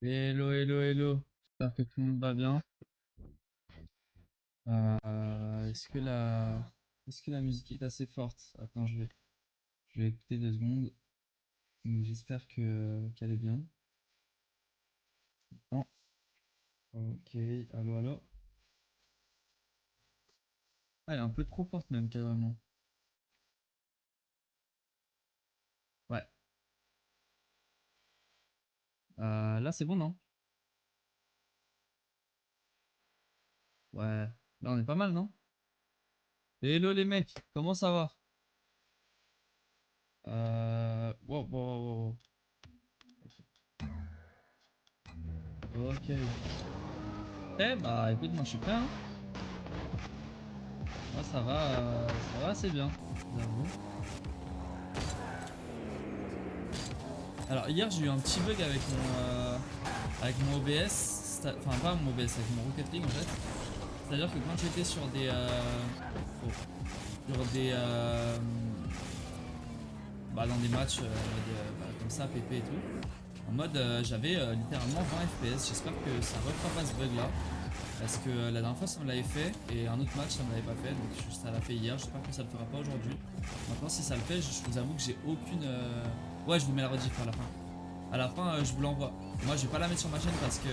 Hello, hello, hello. J'espère que tout le monde va bien. Est-ce que la musique est assez forte? Attends, je vais écouter 2 secondes. Mais j'espère qu'elle est bien. Non. Ok. Allô, allô. Ah, elle est un peu trop forte même, carrément. Ouais. Là, c'est bon, non? Ouais. Là, on est pas mal, non? Hello, les mecs. Comment ça va? Wow, wow, wow, wow. Ok. Bah, écoute, moi, je suis prêt, hein. Moi, ça va assez bien. J'avoue. Alors hier j'ai eu un petit bug avec mon OBS, enfin pas mon OBS, avec mon Rocket League en fait. C'est-à-dire que quand j'étais oh, sur des dans des matchs comme ça, PP et tout, en mode j'avais littéralement 20 FPS. J'espère que ça refera pas ce bug là. Parce que la dernière fois ça me l'avait fait et un autre match ça me l'avait pas fait, donc ça l'a fait hier, j'espère que ça le fera pas aujourd'hui. Maintenant si ça le fait, je vous avoue que j'ai aucune... Ouais, je vous mets la rediff à la fin. À la fin, je vous l'envoie. Moi, je vais pas la mettre sur ma chaîne parce que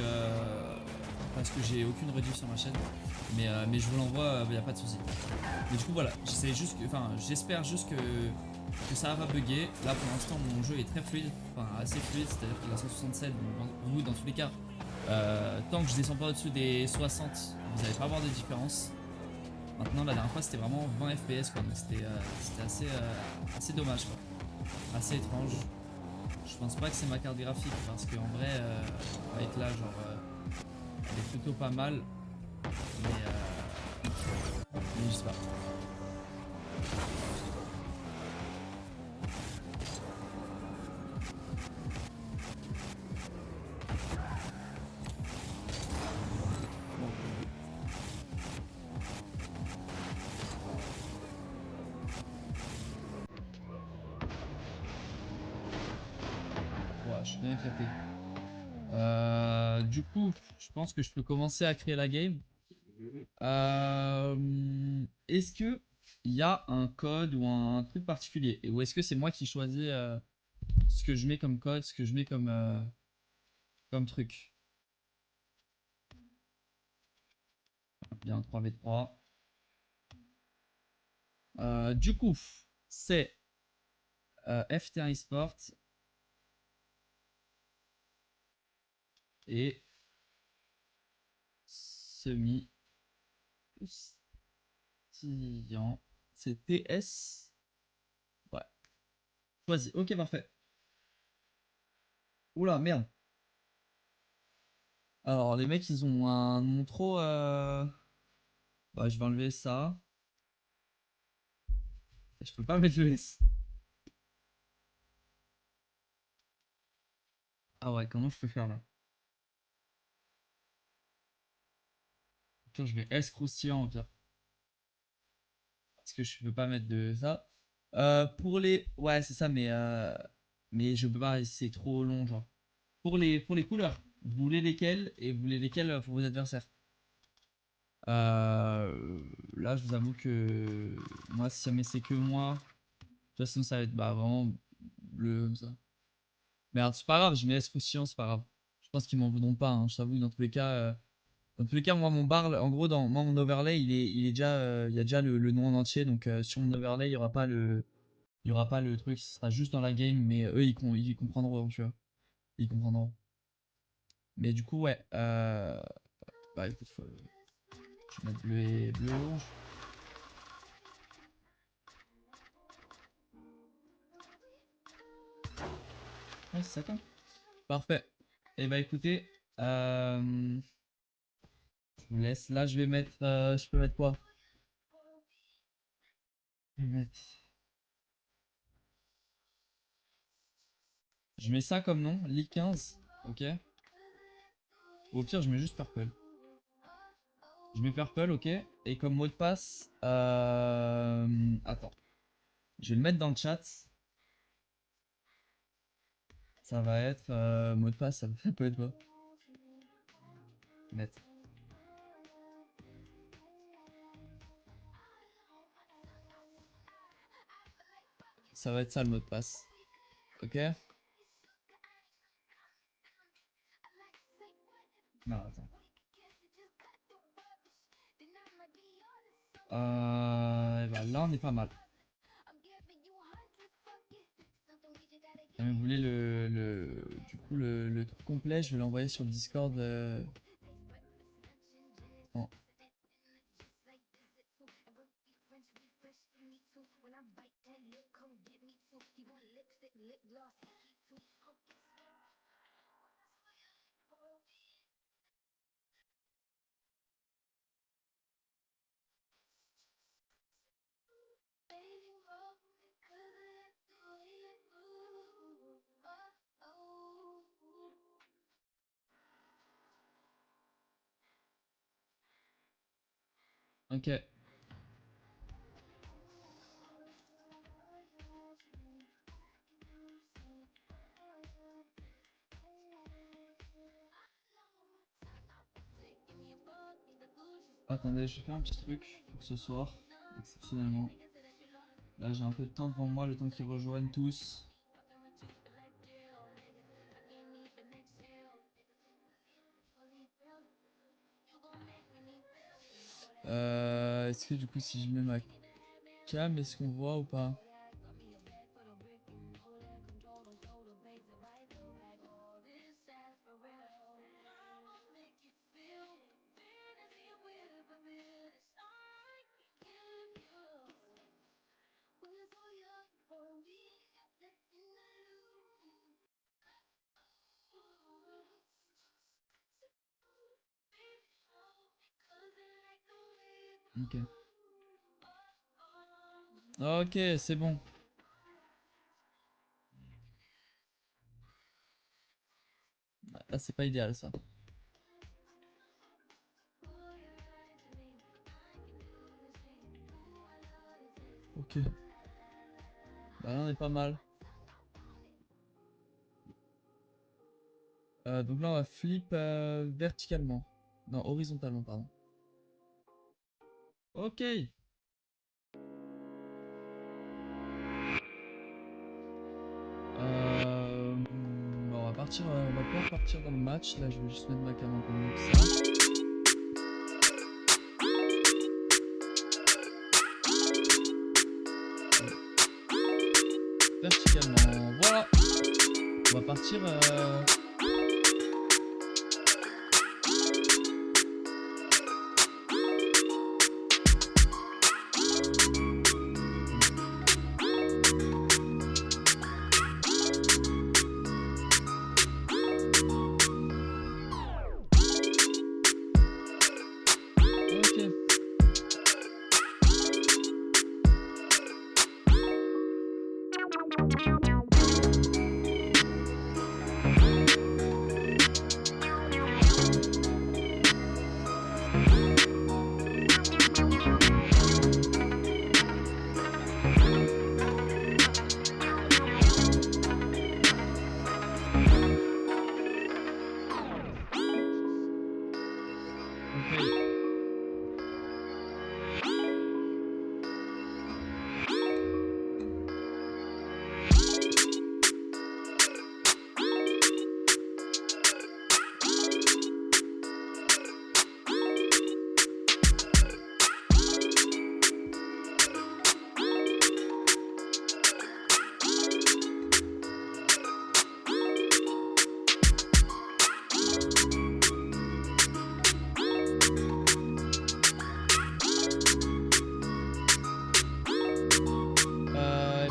j'ai aucune rediff sur ma chaîne. Mais je vous l'envoie, il n'y a pas de souci. Mais du coup, voilà, j'espère juste que ça va pas bugger. Là, pour l'instant, mon jeu est très fluide, enfin assez fluide, c'est-à-dire qu'il a 167. Donc, vous, dans tous les cas, tant que je descends pas au-dessus des 60, vous n'allez pas avoir de différence. Maintenant, la dernière fois, c'était vraiment 20 FPS, quoi. Donc, c'était assez dommage, quoi. Assez étrange. Je pense pas que c'est ma carte graphique parce qu'en vrai, avec là, genre, elle est plutôt pas mal. Mais je sais pas. Ouais, je suis bien éclaté. Du coup, je pense que je peux commencer à créer la game. Est-ce que il y a un code ou un truc particulier? Ou est-ce que c'est moi qui choisis ce que je mets comme code, ce que je mets comme truc? Bien, 3v3. Du coup, c'est FT1 eSport et semi Tian. C'est TS. Ouais. Choisi. Ok, parfait. Oula, merde. Alors, les mecs, ils ont un nom trop. Bah, je vais enlever ça. Je peux pas mettre le S. Ah ouais, comment je peux faire là? Tiens, je vais S croustillant au pire. Parce que je peux pas mettre de ça. Pour les. Ouais, c'est ça, mais je peux pas, c'est trop long, genre. Pour les couleurs, vous voulez lesquelles et vous voulez lesquelles pour vos adversaires? Là, je vous avoue que moi, si jamais c'est que moi, de toute façon, ça va être vraiment bleu comme ça. Merde, c'est pas grave, je mets S-Croustillant, c'est pas grave. Je pense qu'ils m'en voudront pas, hein. Je t'avoue, dans tous les cas, moi, mon bar, en gros, dans moi, mon overlay, il est déjà, il y a déjà le nom en entier, donc sur mon overlay, il y aura pas le truc, ce sera juste dans la game, mais eux, ils comprendront, tu vois. Ils comprendront. Mais du coup, ouais, bah écoute, je vais mettre bleu et orange. Ouais, c'est ça, quoi. Parfait. Et bah écoutez, je vous laisse. Là, je vais mettre. Je peux mettre quoi? Je vais mettre. Je mets ça comme nom, League 15. Ok. Ou au pire, je mets juste Purple. Je mets Purple, ok. Et comme mot de passe. Attends. Je vais le mettre dans le chat. Ça va être. Mot de passe, ça peut être quoi? Net. Ça va être ça le mot de passe. Ok? Non, attends. Et bah là on est pas mal. Vous voulez du coup le truc complet, je vais l'envoyer sur le Discord. Bon. Ok. Attendez, je vais faire un petit truc pour ce soir, exceptionnellement. Là j'ai un peu de temps devant moi, le temps qu'ils rejoignent tous. Est-ce que du coup si je mets ma cam, est-ce qu'on voit ou pas? Ok. Ok, c'est bon. Ah, c'est pas idéal ça. Ok. Bah là on est pas mal. Donc là on va flip verticalement. Non, horizontalement, pardon. Ok. On va partir, on va pouvoir partir dans le match. Là je vais juste mettre ma cam un peu mieux que ça. Verticalement, voilà. On va partir. Ok. Ok.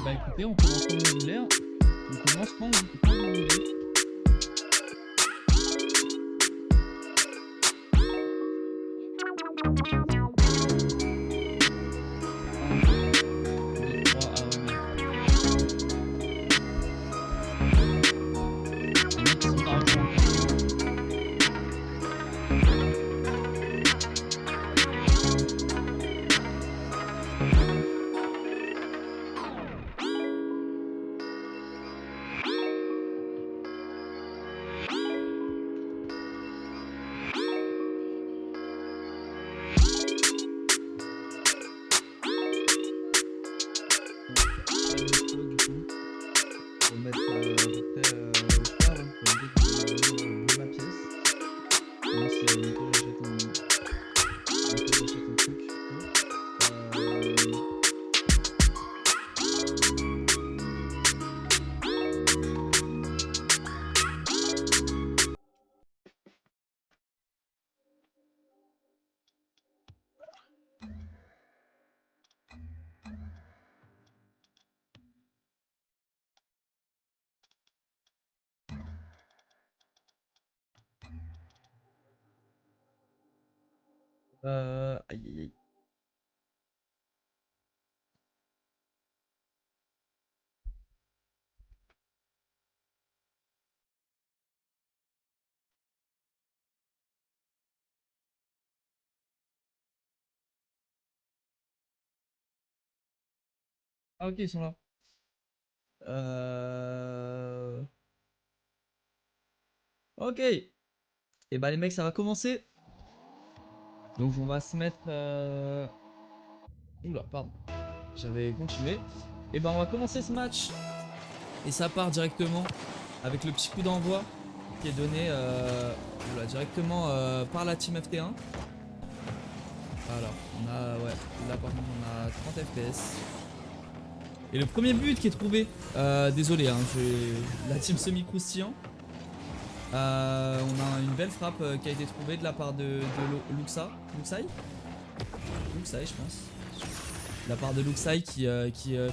Bah écoutez, on commence quand vous voulez. Hein. On commence quand vous voulez. métro du coup. Pour mettre à peu près le quart hein, pour éviter que je brûle ma pièce. Même si bientôt j'achète un truc. Aïe aïe aïe. Ah ok, ils sont là. Ok. Et bah les mecs, ça va commencer. Donc on va se mettre... Oula, pardon. J'avais continué. Et ben on va commencer ce match. Et ça part directement avec le petit coup d'envoi qui est donné directement par la team FT1. Alors, on a, ouais, là par contre on a 30 FPS. Et le premier but qui est trouvé, désolé, hein, la team semi-croustillant. On a une belle frappe qui a été trouvée de la part de Luxai, je pense. De la part de Luxai qui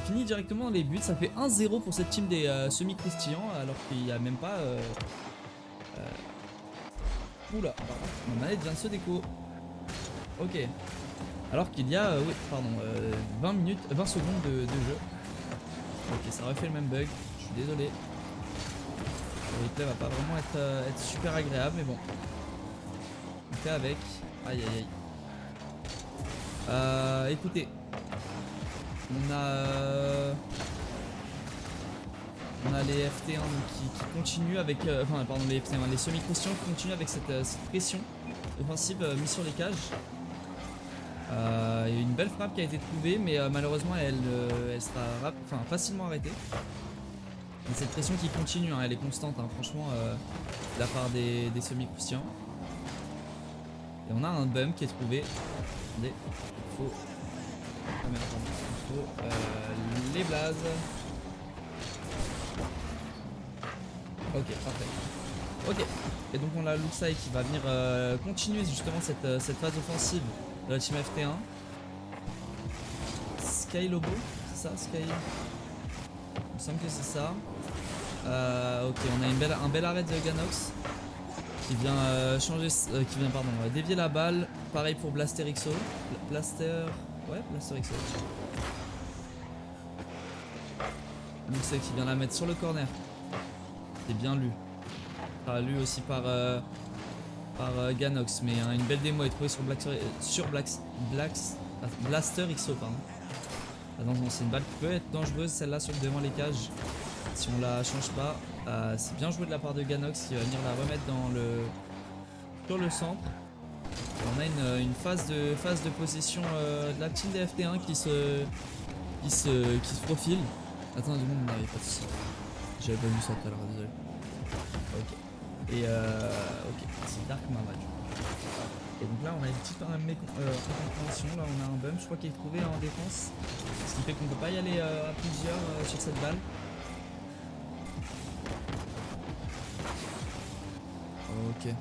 finit directement les buts. Ça fait 1-0 pour cette team des semi-croustillants alors qu'il n'y a même pas... Oula, pardon, ma manette vient de se déco. Ok. Alors qu'il y a, oui, pardon, 20 secondes de jeu. Ok, ça refait le même bug, je suis désolé. Le replay va pas vraiment être super agréable, mais bon. On fait avec. Aïe aïe aïe. Écoutez. On a les FT1 qui continuent avec... enfin, pardon, les FT1, les semi-croustillants qui continuent avec cette pression offensive mise sur les cages. Il y a une belle frappe qui a été trouvée, mais malheureusement elle sera facilement arrêtée. Et cette pression qui continue, hein, elle est constante, hein, franchement, de la part des semi-croustillants. Et on a un bump qui est trouvé. Attendez, il faut... Ah merde, il faut les blazes. Ok, parfait. Ok, et donc on a Luxai qui va venir continuer justement cette phase offensive de la team FT1. Sky Lobo, c'est ça, Sky? Il me semble que c'est ça. Ok, on a un bel arrêt de Ganox qui vient dévier la balle. Pareil pour Blaster XO. Blaster XO. Luxai qui vient la mettre sur le corner. C'est bien lu. Lu aussi par Ganox, mais une belle démo est trouvée sur Blaster XO, pardon. Attention, c'est une balle qui peut être dangereuse, celle-là devant les cages. Si on la change pas, c'est bien joué de la part de Ganox qui va venir la remettre sur le centre. Et on a une phase de possession de la team des FT1 qui se profile. Attends, du monde, n'avait pas de soucis. J'avais pas vu ça tout à l'heure, désolé. Ok. Et ok, c'est Dark Mama. Et donc là on a une petite incompréhension, là on a un bump je crois qui est trouvé en défense. Ce qui fait qu'on peut pas y aller à plusieurs sur cette balle. Ok. Et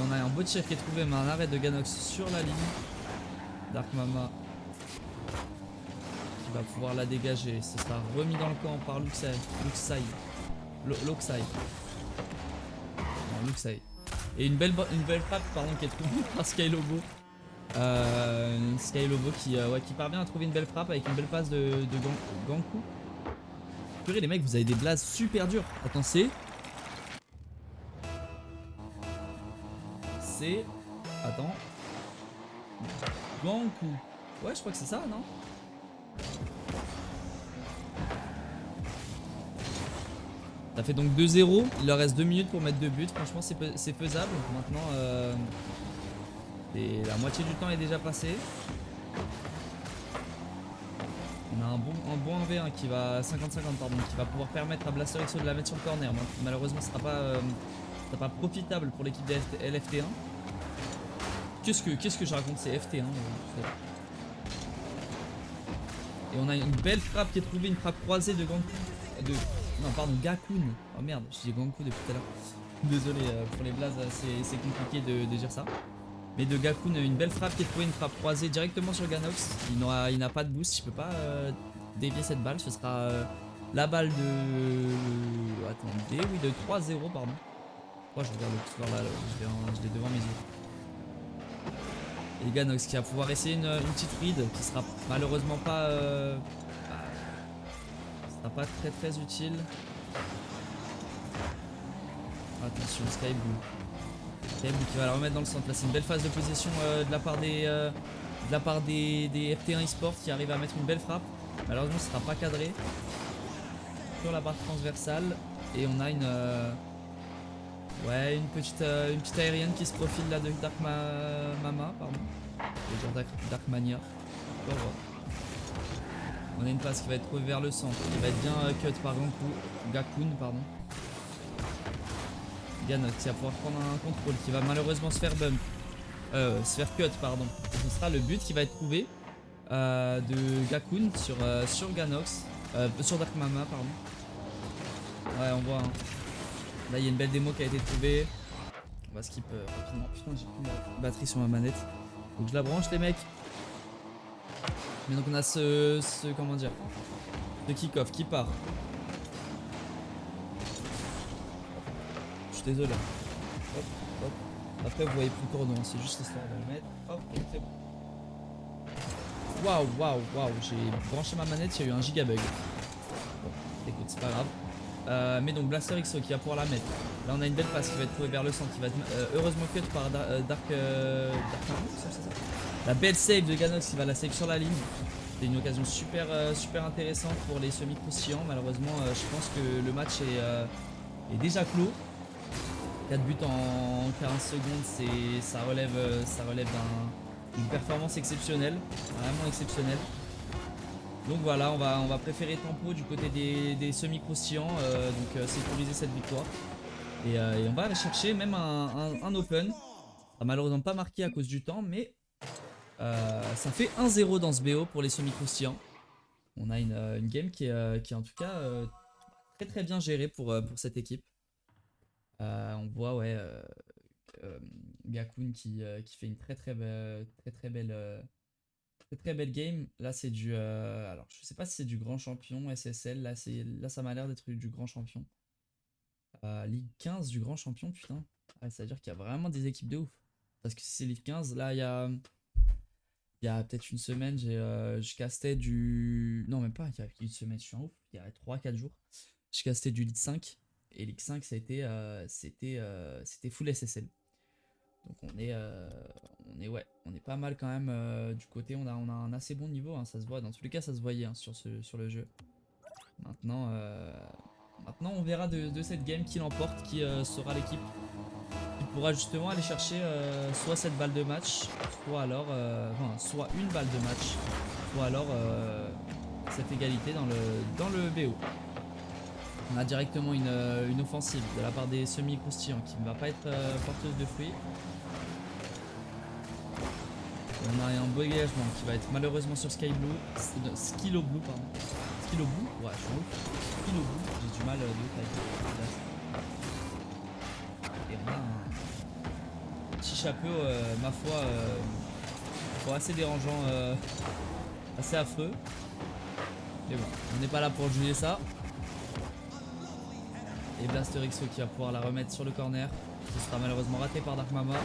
on a un beau tir qui est trouvé mais un arrêt de Ganox sur la ligne. Dark Mama qui va pouvoir la dégager. Ce sera remis dans le camp par Luxai. Luxai. Et une belle frappe qui est trouvée par Sky Lobo. Sky Lobo qui parvient à trouver une belle frappe avec une belle passe de Ganku. Purée les mecs, vous avez des blazes super durs. Attends, c'est... Attends. Ganku. Ouais, je crois que c'est ça, non? Ça fait donc 2-0, il leur reste 2 minutes pour mettre 2 buts, franchement c'est faisable. Maintenant et la moitié du temps est déjà passé. On a un bon 1v1 qui va 50-50 pardon, qui va pouvoir permettre à Blaster XO de la mettre sur le corner. Malheureusement, ce sera pas profitable pour l'équipe de LFT1. Qu'est-ce que je raconte, c'est FT1. Et on a une belle frappe qui est trouvée, une frappe croisée de Gakun. Oh merde, je dis Ganku depuis tout à l'heure. Désolé pour les blazes, c'est compliqué de dire ça. Mais de Gakun, une belle frappe qui est trouvée, une frappe croisée directement sur Ganox. Il n'a pas de boost, il peut pas dévier cette balle. Ce sera la balle de... Attendez, oui, de 3-0, pardon. Oh, je regarde le score là, je l'ai devant mes yeux. Et Ganox qui va pouvoir essayer une petite read qui sera malheureusement pas... sera pas très utile. Attention, Sky Blue qui va la remettre dans le centre. Là, c'est une belle phase de possession de la part des FT1 eSport qui arrivent à mettre une belle frappe. Malheureusement, ce sera pas cadré sur la barre transversale. Et on a une petite aérienne qui se profile là de Dark Mama, pardon. Je veux dire Dark Mania. On a une passe qui va être trouvée vers le centre, qui va être bien cut par Gakun, pardon. Ganox qui va pouvoir prendre un contrôle, qui va malheureusement se faire cut, pardon. Et ce sera le but qui va être trouvé de Gakun sur Ganox, sur Dark Mama, pardon. Ouais, on voit. Hein. Là, il y a une belle démo qui a été trouvée. On va skip rapidement. Putain, j'ai plus la batterie sur ma manette. Donc je la branche, les mecs. Mais donc on a ce kick-off qui part. Je suis désolé. Hop, hop. Après vous voyez plus le cordon, c'est juste histoire de le mettre. Hop, c'est bon. Waouh, j'ai branché ma manette, il y a eu un gigabug. Bon, écoute, c'est pas grave. Mais donc Blaster XO qui va pouvoir la mettre. Là on a une belle passe qui va être trouvée vers le centre, qui va être heureusement cut par Dark c'est ça. La belle save de Ganox qui va la save sur la ligne. C'est une occasion super intéressante pour les semi-croustillants. Malheureusement, je pense que le match est déjà clos. 4 buts en 15 secondes, ça relève d'une performance exceptionnelle, vraiment exceptionnelle. Donc voilà, on va préférer tempo du côté des semi-croustillants, donc sécuriser cette victoire. Et on va aller chercher même un open. Ça sera malheureusement pas marqué à cause du temps, mais ça fait 1-0 dans ce BO pour les semi-croustillants. On a une game qui est en tout cas très bien gérée pour cette équipe. On voit Gakun qui fait une très belle game. Là c'est du alors je sais pas si c'est du grand champion SSL. Là ça m'a l'air d'être du grand champion. Ligue 15 du grand champion, putain. Ouais, ça veut dire qu'il y a vraiment des équipes de ouf. Parce que si c'est Ligue 15, là il y a peut-être une semaine, je castais du... Non même pas, il y a une semaine, je suis en ouf. Il y a 3-4 jours. Je castais du Ligue 5. Et Ligue 5 ça a été c'était full SSL. Donc on est pas mal quand même du côté, on a un assez bon niveau, hein, ça se voit, dans tous les cas ça se voyait hein, sur le jeu. Maintenant on verra de cette game qui l'emporte, qui sera l'équipe qui pourra justement aller chercher soit cette balle de match, soit alors soit une balle de match, soit alors cette égalité dans le BO. On a directement une offensive de la part des semi-croustillants qui ne va pas être porteuse de fruits. On a un beau dégagement qui va être malheureusement sur Sky Blue. Skilo Blue, pardon. Skilo Blue. Ouais, je suis en ouf. Skilo Blue. J'ai du mal de ouf avec. Et on a un petit chapeau, ma foi, assez dérangeant, assez affreux. Mais bon, on n'est pas là pour juger ça. Et Blaster XO qui va pouvoir la remettre sur le corner. Ce sera malheureusement raté par Dark Mama.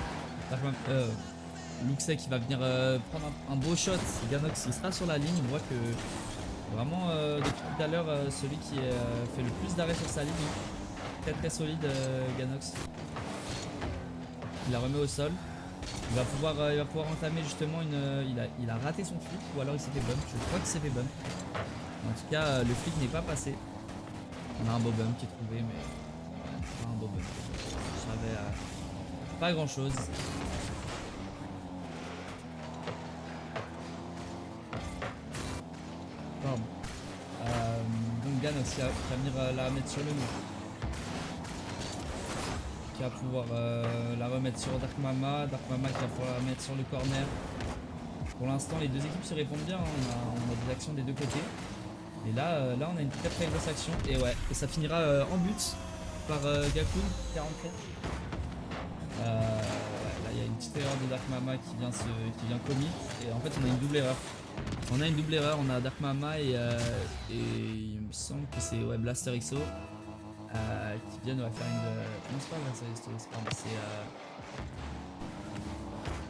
Luxey qui va venir prendre un beau shot. Ganox qui sera sur la ligne. On voit que vraiment depuis tout à l'heure celui qui fait le plus d'arrêts sur sa ligne. Très solide Ganox. Il la remet au sol. Il va pouvoir entamer justement il a raté son flic ou alors il s'est fait bump. Je crois qu'il s'est fait bump. En tout cas le flic n'est pas passé. On a un beau bump qui est trouvé, mais un beau bump. Je savais pas grand chose. Pardon. Donc Ganox qui va venir la mettre sur le mur. Qui va pouvoir la remettre sur Dark Mama. Dark Mama qui va pouvoir la mettre sur le corner. Pour l'instant, les deux équipes se répondent bien. Hein. On a des actions des deux côtés. Et là, on a une très grosse action. Et ouais, et ça finira en but par Gaku 44. Ouais, là, il y a une petite erreur de Dark Mama qui vient commit. Et en fait, on a une double erreur. On a Dark Mama et il me semble que c'est Blaster XO qui viennent faire une. Non, c'est pas Blaster XO,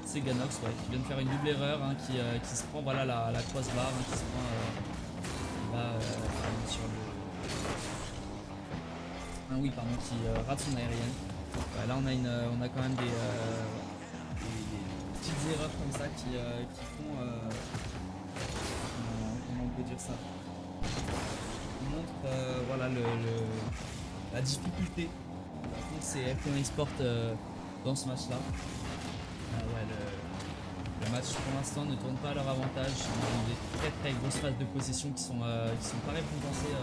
c'est Ganox qui vient de faire une double erreur hein, qui se prend voilà la crossbar hein, qui se prend sur le. Ah oui pardon qui rate son aérienne. Ouais, là on a quand même des petites erreurs comme ça qui font comment on peut dire ça, qui montrent voilà la difficulté contre ces F1 eSport dans ce match là. Ouais, le match pour l'instant ne tourne pas à leur avantage. On a des très grosses phases de possession qui sont pas récompensées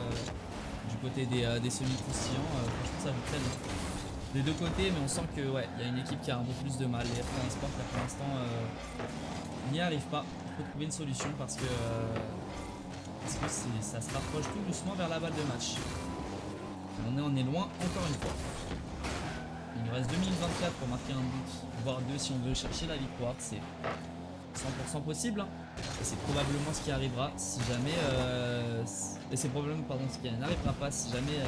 du côté des semi-croustillants. Franchement ça joue très bien des deux côtés, mais on sent que ouais, y a une équipe qui a un peu plus de mal. Les F1 eSport pour l'instant n'y arrive pas. Il faut trouver une solution parce que ça se rapproche tout doucement vers la balle de match. On est loin encore une fois. Il nous reste 2 minutes 24 pour marquer un but, voire deux si on veut chercher la victoire. C'est 100% possible. Hein. Et c'est probablement ce qui arrivera si jamais. Et c'est probablement ce qui n'arrivera pas si jamais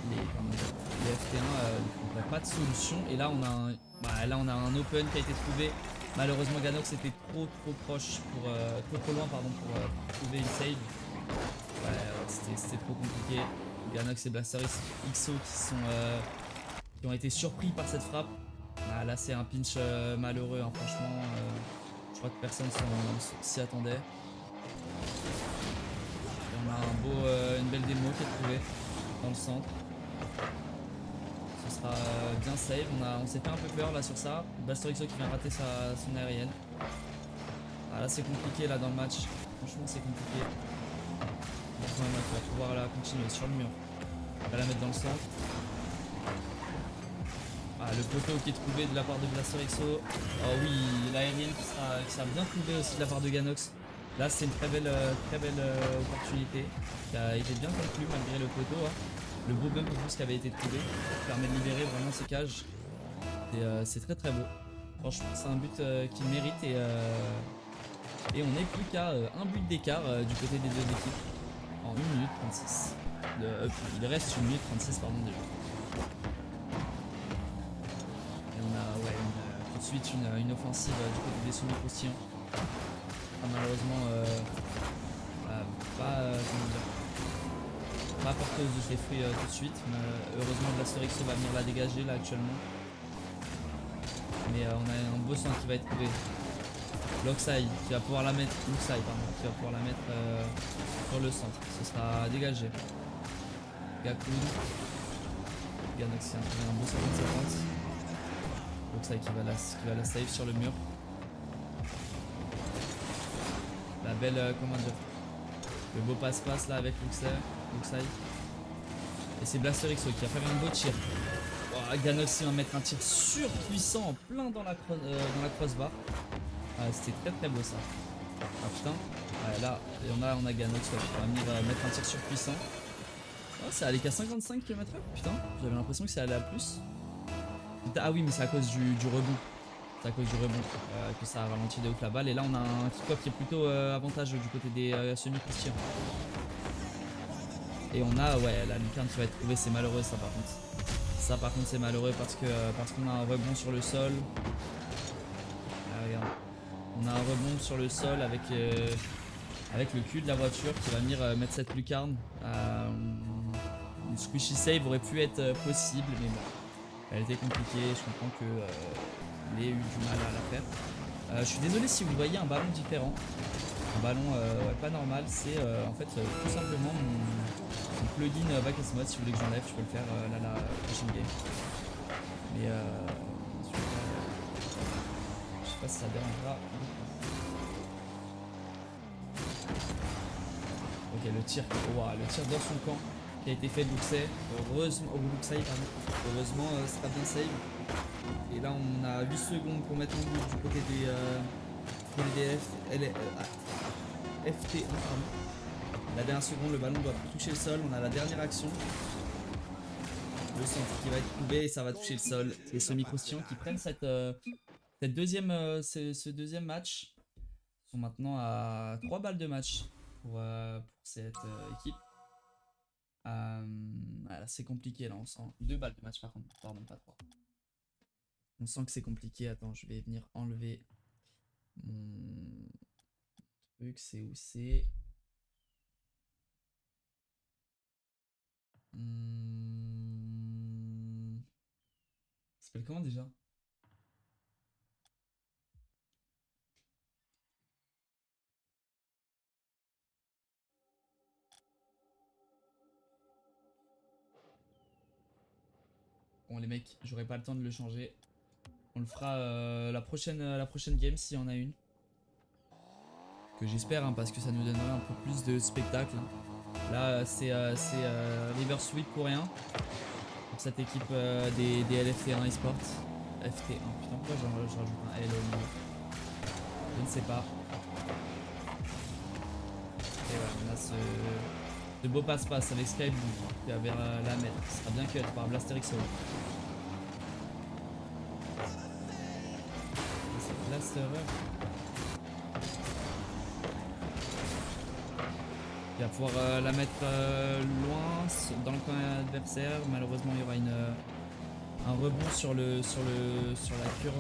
les FT1 ne trouveraient pas de solution. Et là on a un open qui a été trouvé. Malheureusement Ganox était trop proche trop loin pour trouver une save. Ouais, c'était trop compliqué. Ganox et Blaster XO qui ont été surpris par cette frappe. Ah, là c'est un pinch malheureux hein, franchement. Je crois que personne s'y attendait. Et on a une belle démo qui est trouvée dans le centre. Ce sera bien save. On s'est fait un peu peur là sur ça. Blaster XO qui vient rater son aérienne. Ah, là c'est compliqué là dans le match. Franchement c'est compliqué. Donc on va pouvoir la continuer sur le mur. On va la mettre dans le centre. Ah, le poteau qui est trouvé de la part de Blaster XO. Oh oui, l'aérienne qui sera bien trouvée aussi de la part de Ganox. Là c'est une très belle opportunité qui a été bien conclue malgré le poteau. Hein. Le beau bump en plus qui avait été trouvé permet de libérer vraiment ces cages. Et c'est très beau. Franchement c'est un but qu'il mérite et on n'est plus qu'à un but d'écart du côté des deux équipes. En 1 minute 36. Il reste 1 minute 36 pardon déjà. Et on a tout de suite une offensive du côté des semi-croustillants. Malheureusement pas porteuse de ses fruits tout de suite. Mais, heureusement Blaster XO va venir la dégager là actuellement. Mais on a un beau centre qui va être trouvé. Loxai qui va pouvoir la mettre. Sur le centre. Ce sera dégagé. Gaku. Ganox qui a un beau 50-50. Loxai qui va la save sur le mur. La belle comment dire. Le beau passe-passe là avec Loxai. Et c'est Blaster XO qui a fait un beau tir. Oh, Ganox va mettre un tir surpuissant en plein dans la crossbar. Ah, c'était très beau ça. Ah putain. Ouais, là on a Ganox qui va venir mettre un tir surpuissant. Oh, ça allait qu'à 55 km/h. Putain, j'avais l'impression que ça allait à plus. Ah oui mais c'est à cause du rebond. C'est à cause du rebond que ça a ralenti de ouf la balle. Et là on a un kick-off qui est plutôt avantageux du côté des semi-croustillants. Et on a la lucarne qui va être trouvée, c'est malheureux ça par contre. Ça par contre c'est malheureux parce qu'on a un rebond sur le sol. Ah, regarde. On a un rebond sur le sol avec le cul de la voiture qui va venir mettre cette lucarne. Une squishy save aurait pu être possible mais bon. Elle était compliquée, je comprends que il ait eu du mal à la faire. Je suis désolé si vous voyez un ballon différent. Un ballon pas normal, c'est en fait tout simplement mon plugin Vacasmod. Si vous voulez que j'enlève, je peux le faire là la prochaine game. Mais je sais pas si ça dérangera. Ok, le tir dans son camp qui a été fait de Luxay. Heureusement, Luxay, pardon. Heureusement, c'est pas bien save. Et là, on a 8 secondes pour mettre en bout du côté des FT1, pardon. La dernière seconde, le ballon doit toucher le sol. On a la dernière action. Le centre qui va être trouvé et ça va toucher le sol. Et ce micro-sillon qui prennent ce deuxième match. Ils sont maintenant à 3 balles de match pour cette équipe. Voilà, c'est compliqué là, on sent. 2 balles de match par contre, pardon, pas 3. On sent que c'est compliqué. Attends, je vais venir enlever mon truc. C'est où c'est Ça s'appelle comment déjà? Bon les mecs, j'aurai pas le temps de le changer. On le fera la prochaine game s'il y en a une. Que j'espère hein, parce que ça nous donnerait un peu plus de spectacle. Là c'est River Sweep pour rien. Pour cette équipe des LFT1 eSports. FT1, putain pourquoi je rajoute un L au milieu? Je ne sais pas. Et voilà, on a ce beau passe-passe avec Skype qui va vers la mettre. Ce sera bien cut par Blasterixo. C'est Blasterer. Il va pouvoir la mettre loin dans le coin adversaire. Malheureusement, il y aura un rebond sur la curve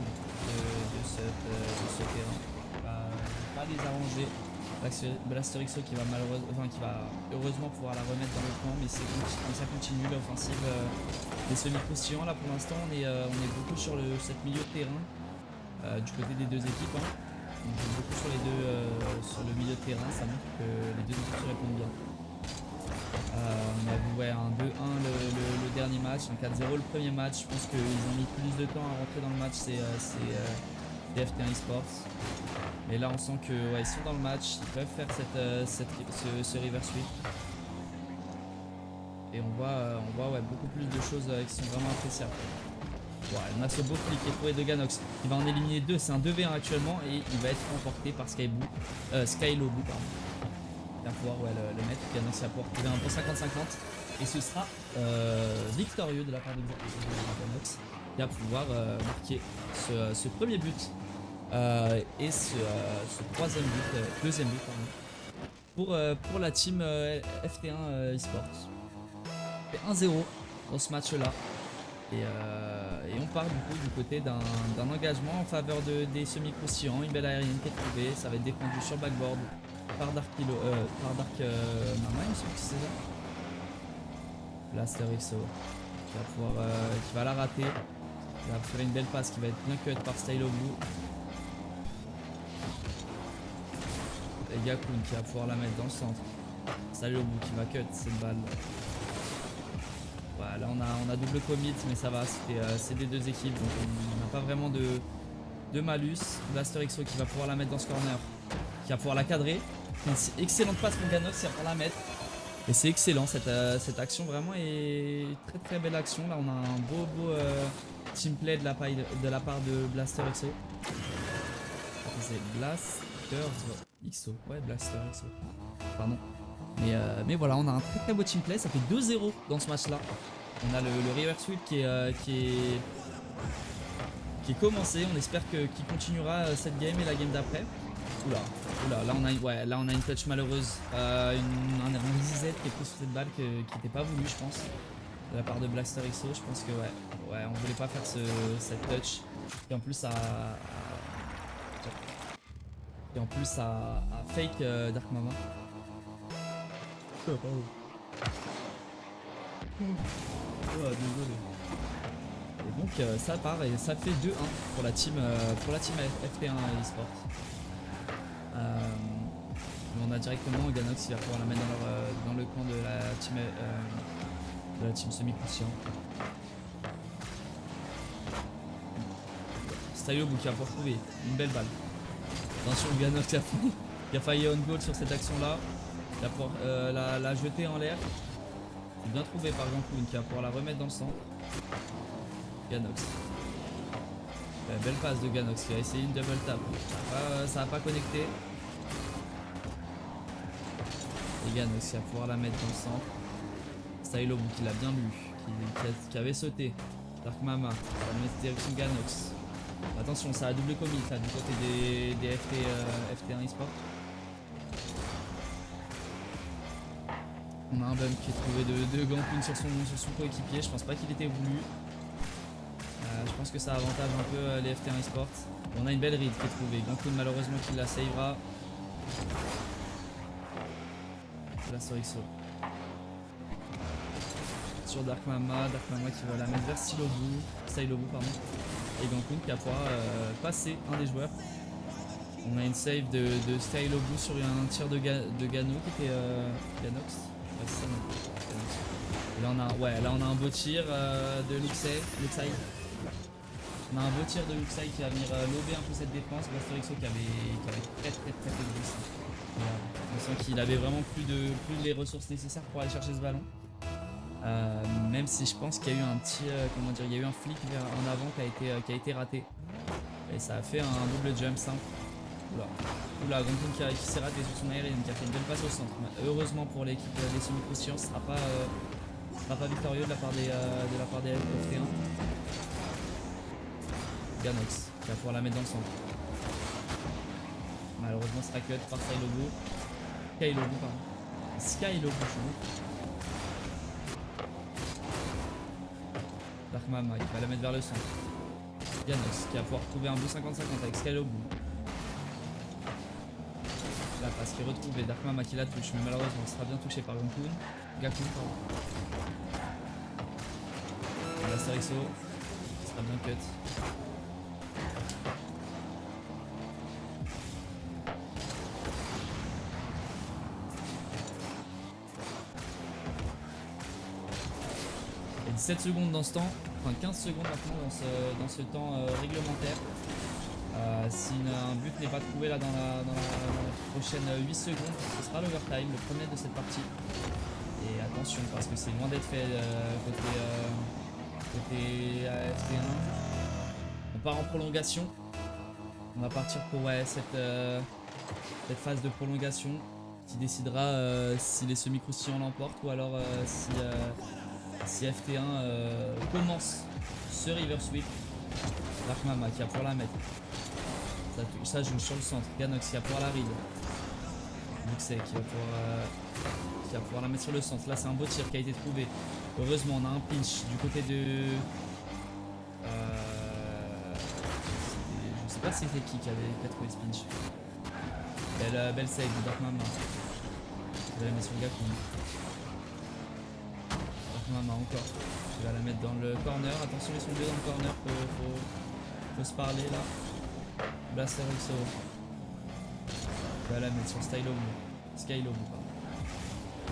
de ce terrain. Pas les arranger. Blasterixo qui va heureusement pouvoir la remettre dans le camp, mais ça continue l'offensive des semi-croustillants. Là pour l'instant on est beaucoup sur cette milieu de terrain du côté des deux équipes. Hein. On joue beaucoup sur le milieu de terrain, ça montre que les deux équipes se répondent bien. On a vu un 2-1 le dernier match, un 4-0 le premier match. Je pense qu'ils ont mis plus de temps à rentrer dans le match, c'est FT1 eSports. Mais là on sent que ils sont dans le match, ils peuvent faire ce river sweep. Et on voit beaucoup plus de choses qui sont vraiment appréciables. On a ce beau flic qui est trouvé de Ganox. Il va en éliminer 2, c'est un 2v1 actuellement et il va être remporté par Skylobu. Pardon. Il va pouvoir le mettre. Ganox va pouvoir trouver un bon 50-50. Et ce sera victorieux de la part de Ganox. Il va pouvoir marquer ce premier but. Et ce deuxième but pardon, pour la team FT1 eSports. C'est 1-0 dans ce match là et on part du côté d'un engagement en faveur des semi-croustillants. Une belle aérienne qui est trouvée, ça va être défendu sur backboard par Dark Mama, il me semble que c'est ça. Blasterixo qui va la rater. Il va faire une belle passe qui va être bien cut par Stylobu. Et Yakun qui va pouvoir la mettre dans le centre. Stylobu qui va cut cette balle. Voilà, on a double commit, mais ça va, c'est des deux équipes, donc on n'a pas vraiment de malus. Blasterixo qui va pouvoir la mettre dans ce corner, qui va pouvoir la cadrer. Une excellente passe pour Ganox, il va pouvoir la mettre. Et c'est excellent, cette action vraiment est très très belle action. Là on a un beau team play de la part de Blasterixo. C'est Blasterixo, ouais Blasterixo, pardon. Mais voilà, on a un très très beau team play, ça fait 2-0 dans ce match là. On a le river sweep qui est commencé, on espère qu'il continuera cette game et la game d'après. Oula, là on a une touch malheureuse, un ZZ qui est pris sur cette balle qui n'était pas voulu je pense, de la part de Blasterixo. Je pense que on voulait pas faire cette touch, et en plus ça fake Dark Mama. Oh, désolé. Et donc ça part et ça fait 2-1 pour la team FT1 eSports. On a directement Ganox qui va pouvoir la mettre dans le camp de la team semi-conscient. Stylobu qui va pouvoir trouver une belle balle. Attention, Ganox qui a failli on goal sur cette action là. La jeter en l'air. C'est bien trouvé par Gankoun qui va pouvoir la remettre dans le centre. Ganox. Belle passe de Ganox qui a essayé une double tap. Ça va pas connecté. Et Ganox qui va pouvoir la mettre dans le centre. Stylobu qui l'a bien lu. Qui avait sauté. Dark Mama. Ça va mettre direction Ganox. Attention, ça a double commit là du côté des FT1 eSport. On a un bump qui est trouvé de Gankoun sur son coéquipier. Je pense pas qu'il était voulu. Je pense que ça avantage un peu les FT1 eSport. On a une belle read qui est trouvée. Gankoun malheureusement qui la savera. La Sorixo. Sur Dark Mama qui va la mettre vers Stylobu pardon. Et Gankoun qui va pouvoir passer un des joueurs. On a une save de Stylobu sur un tir de Gano qui était Ganox. Ouais, c'est ça, non. Là on a un beau tir de Luxai. On a un beau tir de Luxai qui va venir lober un peu cette défense. Blasterixo qui avait très peu de vis. On sent qu'il avait vraiment plus les ressources nécessaires pour aller chercher ce ballon. Même si je pense qu'il y a eu un petit il y a eu un flick en avant qui a été raté. Et ça a fait un double jump simple. Oula, Gankoun qui s'est raté sur son aérienne, qui a fait une belle passe au centre. Heureusement pour l'équipe des semi-conscients, ce sera pas victorieux de la part des FT1. Ganox qui va pouvoir la mettre dans le centre. Malheureusement sera cut par Skylobu pardon. Dark Mama qui va la mettre vers le centre. Ganox qui va pouvoir trouver un beau 50-50 avec Skylobu. La passe qui est retrouvée, Dark Mama qui la touche, mais malheureusement sera bien touché par Gankoun. Pardon. La Sorixo sera bien cut. Et 17 secondes dans ce temps, enfin 15 secondes maintenant dans ce temps réglementaire. Si un but n'est pas trouvé là dans la prochaine 8 secondes, ce sera l'overtime, le premier de cette partie. Et attention parce que c'est loin d'être fait côté FT1. On part en prolongation. On va partir pour cette phase de prolongation qui décidera si les semi-croustillants l'emportent ou alors si FT1 commence ce river sweep. Dark Mama qui va pouvoir la mettre. Ça joue sur le centre. Ganox qui va pouvoir la read. Luxai qui va pouvoir la mettre sur le centre. Là c'est un beau tir qui a été trouvé. Heureusement on a un pinch du côté de... je sais pas c'était qui a trouvé ce pinch. Belle save de Dark Mama. Je vais la mettre sur Gankoun. Dark Mama encore. Je vais la mettre dans le corner. Attention ils sont deux dans le corner. Faut se parler là. Blasterixo. Je vais la mettre sur Skylobu pardon.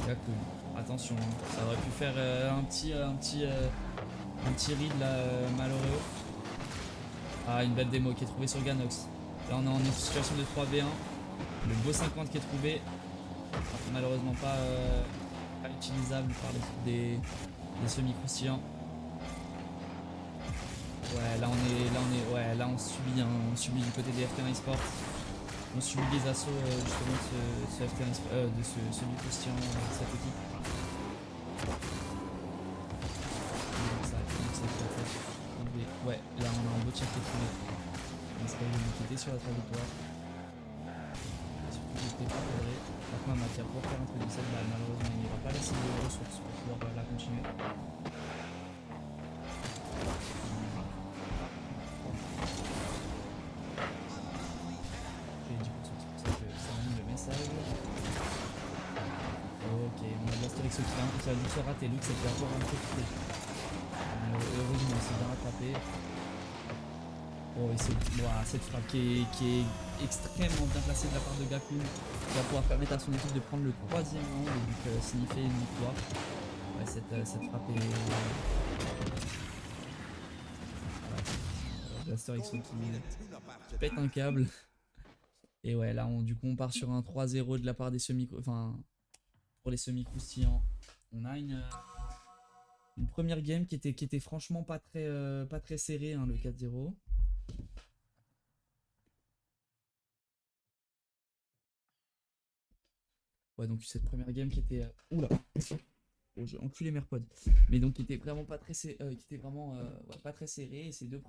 Gankoun. Attention, ça aurait pu faire un petit read là malheureux. Ah, une belle démo qui est trouvée sur Ganox. Là on est en situation de 3v1. Le beau 50 qui est trouvé. Malheureusement pas utilisable par l'équipe des semi-croustillants. Ouais, là on subit du côté des FT1 eSport. On subit les assauts justement de ce semi-croustillant de cette équipe. Ouais, là on a un beau tir qui est trouvé. On espère qu'il était sur la trajectoire. Surtout qu'il n'était pas cadré. Dark Mama qui a pour faire un truc de cette balle, malheureusement il n'aura pas assez de ressources pour pouvoir la continuer. Et du coup c'est pour ça que ça m'a mis le message. Ok, on a Blasterixo qui va se rater. Luke c'est encore un peu coupé. Heureusement c'est bien rattrapé. Oh, et cette frappe qui est extrêmement bien placée de la part de Gankoun, qui va pouvoir permettre à son équipe de prendre le 3e round et donc signifier une victoire. Ouais, cette frappe est... Voilà. Blasterixo qui pète un câble. Et ouais, là du coup on part sur un 3-0 de la part des semi... Enfin, pour les semi-croustillants. On a une première game qui était franchement pas très serrée, hein, le 4-0. Ouais, donc cette première game qui était. Oula! Oh, j'ai enculé mes AirPods. Mais donc qui était vraiment pas très, qui était vraiment ouais, pas très serré. Et ces deux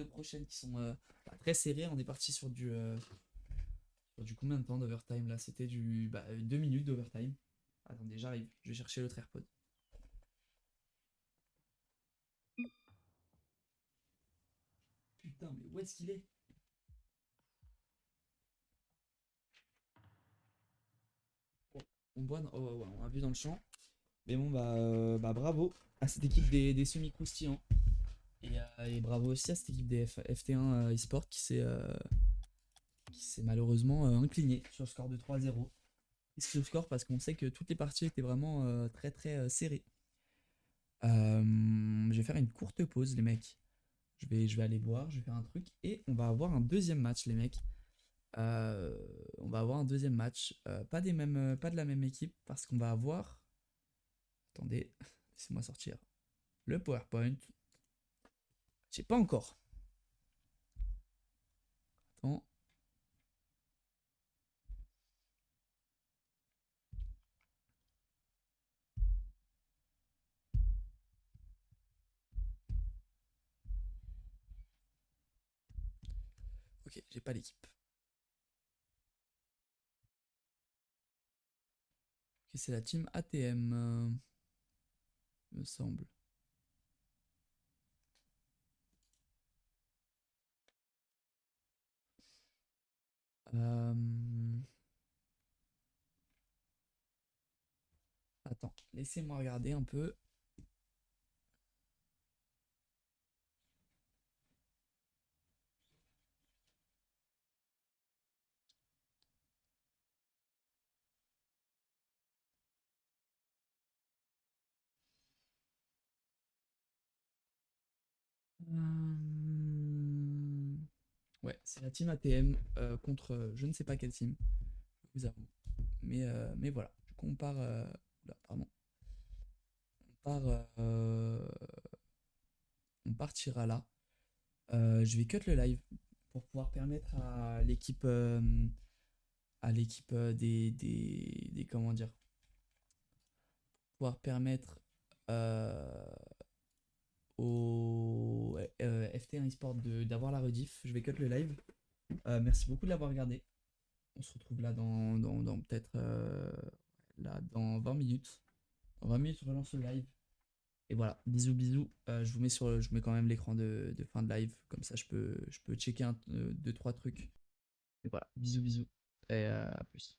prochaines qui sont pas très serrées, on est parti sur du combien de temps d'overtime là? C'était du 2 minutes d'overtime. Attendez, j'arrive, je vais chercher l'autre AirPod. Putain, mais où est-ce qu'il est? Oh, oh, ouais, on a vu dans le champ. Mais bon, bravo à cette équipe des semi-croustillants. Et bravo aussi à cette équipe des FT1 eSport qui s'est malheureusement incliné sur le score de 3-0. Et c'est le score parce qu'on sait que toutes les parties étaient vraiment très très serrées. Je vais faire une courte pause, les mecs. Je vais aller boire, je vais faire un truc. Et on va avoir un deuxième match, les mecs. On va avoir un deuxième match. Pas de la même équipe parce qu'on va avoir. Attendez, laissez-moi sortir le PowerPoint. J'ai pas encore. Attends. Ok, j'ai pas l'équipe. Ok, c'est la team ATM, me semble. Euh, Attends, laissez-moi regarder un peu. Euh, Ouais, c'est la team ATM contre je ne sais pas quelle team, je vous avoue. Mais voilà, du coup oula, pardon. On part, on partira là. Je vais cut le live pour pouvoir permettre à l'équipe comment dire, pouvoir permettre au FT1 eSport d'avoir la rediff. Je vais cut le live. Merci beaucoup de l'avoir regardé. On se retrouve là dans peut-être là dans 20 minutes. Dans 20 minutes, je relance le live. Et voilà, bisous bisous. Je vous mets quand même l'écran de fin de live. Comme ça, je peux checker deux, trois trucs. Et voilà, bisous bisous. Et à plus.